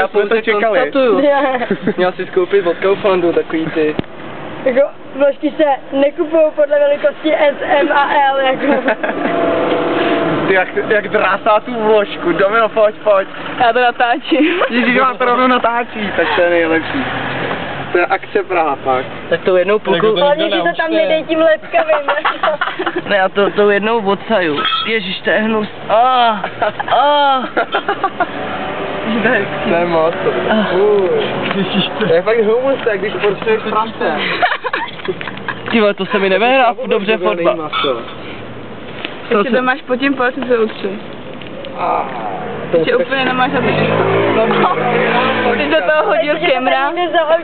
Já pouze konstatuju. Měl si skoupit od Kauflandu takový ty. Jako vložky se nekupujou podle velikosti S, M a L, jako. Ty jak drásá tu vložku. Domino, pojď. Já to natáčím. Ježíš, vám to rovnou natáčí, tak to je nejlepší. To je akce Praha, fakt. Tak to jednou půlku... Hlavně, že to tam nedej tím lepkavým. Ne, já to jednou odsaju. Ježíš, to je hnus. Ne moc. To je fakt humus, tak když porčuješ prase. Ty vole, to se mi nevěhrá dobře fotba. Ještě to máš pod tím palcem se utři. Ještě úplně nemáš na to Ty do toho hodil kemra.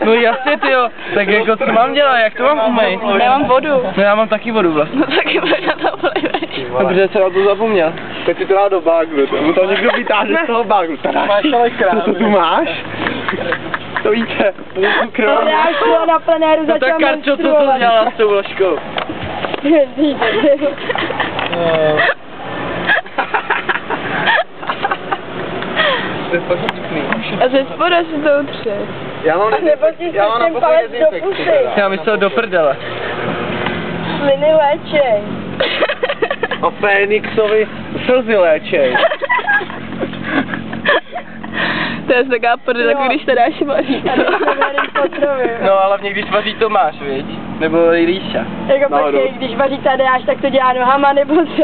No jasně, tyjo. Tak jako co mám dělat, jak to mám umýt? Já mám vodu. No já mám taky vodu vlastně. No taky možná to pliveš. No protože jsem na to zapomněl. Teď si to dá do bagru, mu to někdo vytáhne z toho bagru. Co to tu máš? To víte, to je cukr. Já šla na plenéru, začal menstruovat. No tak Karčo, co to dělala s tou vložkou? To je fakt vtipný. A ze spoda si to utře. Já mám ten palec do pusy. Já myslel do prdele. Sliny léčej. A Fénixovi slzy léčej. To je taková prdel, jako když to dáš vaří. No ale hlavně když vaří to máš, viď? Nebo Líša. Jako počkej, když vaří tady dáš, tak to dělá nohama, nebo co?